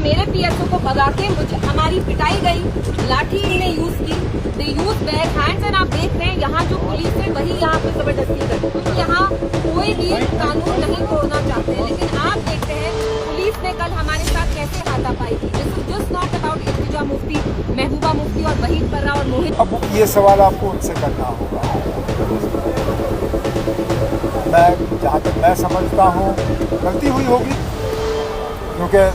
मेरे पीएसओ को भगा के मुझे हमारी पिटाई गई, लाठी इनने यूज की, दे यूज बैक हैंड्स। एंड आप देख रहे हैं यहाँ जो पुलिस है वही यहाँ पे जबरदस्ती करती है। यहाँ कोई भी कानून नहीं तोड़ना चाहते हैं, लेकिन आप देखते हैं पुलिस ने कल हमारे साथ कैसे हाथापाई की। This is just not about Iltija Mufti, Mehbooba Mufti और वहीद पर्रा और मोहित। अब ये सवाल आपको उनसे करना होगा। मैं जहाँ तक मैं समझता हूँ गलती हुई होगी, क्योंकि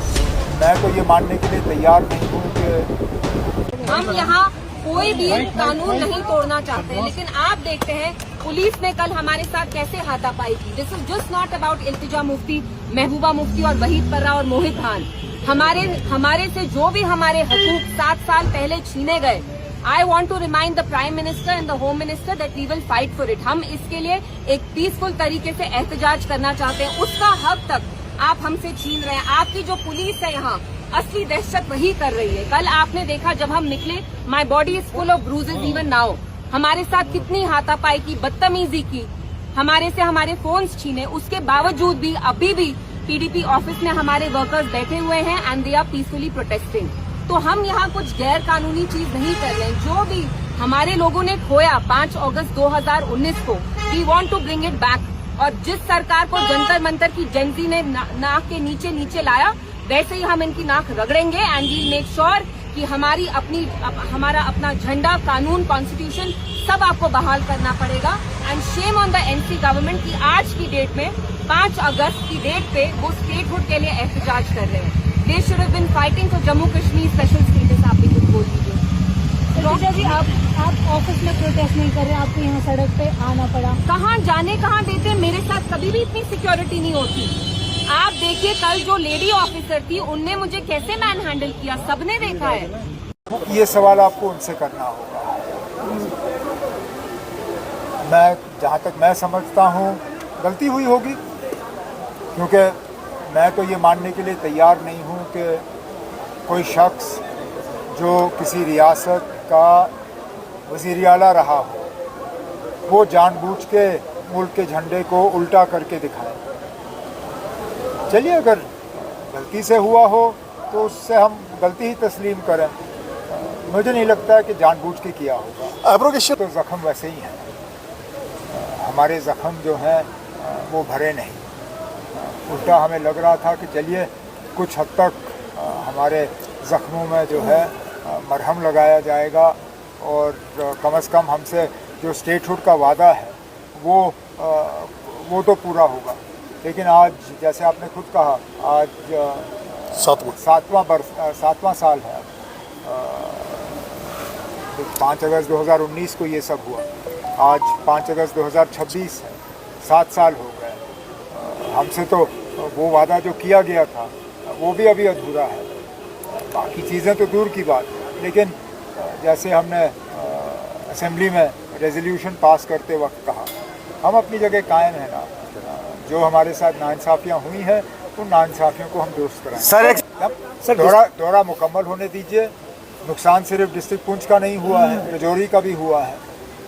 मैं तो ये मानने के लिए तैयार नहीं हूँ कि हम यहाँ कोई भी कानून नहीं तोड़ना चाहते हैं, लेकिन आप देखते हैं पुलिस ने कल हमारे साथ कैसे हाथापाई की। This is just not about Iltija Mufti, Mehbooba Mufti और वहीद पर्रा और मोहित खान। हमारे से जो भी हमारे हकूक 7 साल पहले छीने गए, I want to remind the Prime Minister and the Home Minister that we will fight for it. हम इसके लिए एक पीसफुल तरीके से एहतजाज करना चाहते हैं। उसका हक तक आप हमसे छीन रहे हैं। आपकी जो पुलिस है यहाँ असली दहशत वही कर रही है। कल आपने देखा जब हम निकले, my body is full of bruises even now. हमारे साथ कितनी हाथापाई की, बदतमीजी की, हमारे से हमारे फोन्स छीने। उसके बावजूद भी अभी भी पीडीपी ऑफिस में हमारे वर्कर्स बैठे हुए हैं and they are peacefully protesting. तो हम यहाँ कुछ गैर कानूनी चीज नहीं कर रहे हैं। जो भी हमारे लोगों ने खोया 5 अगस्त 2019 को, we want to bring it back. और जिस सरकार को जंतर मंतर की जनती ने नाक के नीचे लाया, वैसे ही हम इनकी नाक रगड़ेंगे एंड वी मेक श्योर कि हमारा अपना झंडा, कानून, कॉन्स्टिट्यूशन सब आपको बहाल करना पड़ेगा। And shame on the NC government की आज की डेट में 5 अगस्त की डेट पे वो स्टेटहुड के लिए एहतजाज कर रहे हैं। They should have been fighting for Jammu Kashmir special status। आप भी कुछ बोल दीजिए। इर्तिजा जी, आप ऑफिस में प्रोटेस्ट नहीं कर रहे, आपको यहाँ सड़क पे आना पड़ा। कहाँ देते, मेरे साथ कभी भी इतनी सिक्योरिटी नहीं होती। आप देखिए कल जो लेडी ऑफिसर थी उनने मुझे कैसे मैन हैंडल किया, सबने देखा है। ये सवाल आपको उनसे करना होगा। मैं जहाँ तक मैं समझता हूँ गलती हुई होगी, क्योंकि मैं तो ये मानने के लिए तैयार नहीं हूँ कि कोई शख्स जो किसी रियासत का वज़ीर आला रहा हो, वो जानबूझ के मुल्क के झंडे को उल्टा करके दिखाए। चलिए, अगर गलती से हुआ हो तो उससे हम गलती ही तस्लीम करें। मुझे नहीं लगता है कि जानबूझ के किया होगा। तो ज़ख्म वैसे ही हैं, हमारे ज़ख्म जो हैं वो भरे नहीं। उल्टा हमें लग रहा था कि चलिए कुछ हद तक हमारे ज़ख्मों में जो है मरहम लगाया जाएगा और कम से कम हमसे जो स्टेटहुड का वादा है वो तो पूरा होगा। लेकिन आज जैसे आपने खुद कहा, आज सातवां साल है। 5 अगस्त 2019 को ये सब हुआ, आज 5 अगस्त 2026 है, 7 साल हो गए। हमसे तो वो वादा जो किया गया था वो भी अभी अधूरा है। बाकी चीज़ें तो दूर की बात, लेकिन जैसे हमने असेंबली में रेजोल्यूशन पास करते वक्त कहा, हम अपनी जगह कायम हैं ना। जो हमारे साथ नाइंसाफ़ियाँ हुई हैं उन नाइंसाफ़ियों को हम दुरुस्त कराएं। सर, दौरा मुकम्मल होने दीजिए। नुकसान सिर्फ डिस्ट्रिक्ट पुंछ का नहीं हुआ है, रजौरी का भी हुआ है।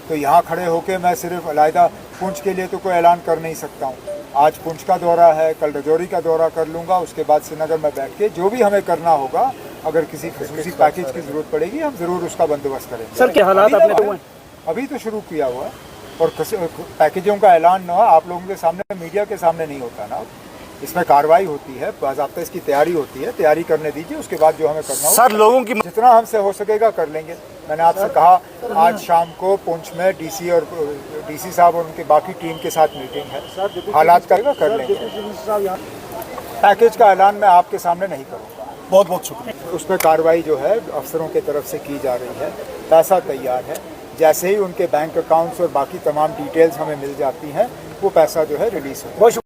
तो यहाँ खड़े होकर मैं सिर्फ अलहदा पुंछ के लिए तो कोई ऐलान कर नहीं सकता हूँ। आज पुंछ का दौरा है, कल रजौरी का दौरा कर लूँगा, उसके बाद श्रीनगर में बैठ के जो भी हमें करना होगा, अगर किसी पैकेज की ज़रूरत पड़ेगी हम ज़रूर उसका बंदोबस्त करेंगे। सर, क्या हालात आपने अभी तो शुरू किया हुआ है और पैकेजों का ऐलान ना आप लोगों के सामने, मीडिया के सामने नहीं होता ना। इसमें कार्रवाई होती है, बाज़ाब्ता इसकी तैयारी होती है। तैयारी करने दीजिए, उसके बाद जो हमें करना हो सर, लोगों की जितना हमसे हो सकेगा कर लेंगे। मैंने आपसे कहा आज शाम को पुंछ में डीसी साहब और उनके बाकी टीम के साथ मीटिंग है, हालात का कर लेंगे। पैकेज का ऐलान मैं आपके सामने नहीं करूँगा। बहुत बहुत शुक्रिया। उस पर कार्रवाई जो है अफसरों की तरफ से की जा रही है। पैसा तैयार है, जैसे ही उनके बैंक अकाउंट्स और बाकी तमाम डिटेल्स हमें मिल जाती हैं वो पैसा जो है रिलीज़ होगा।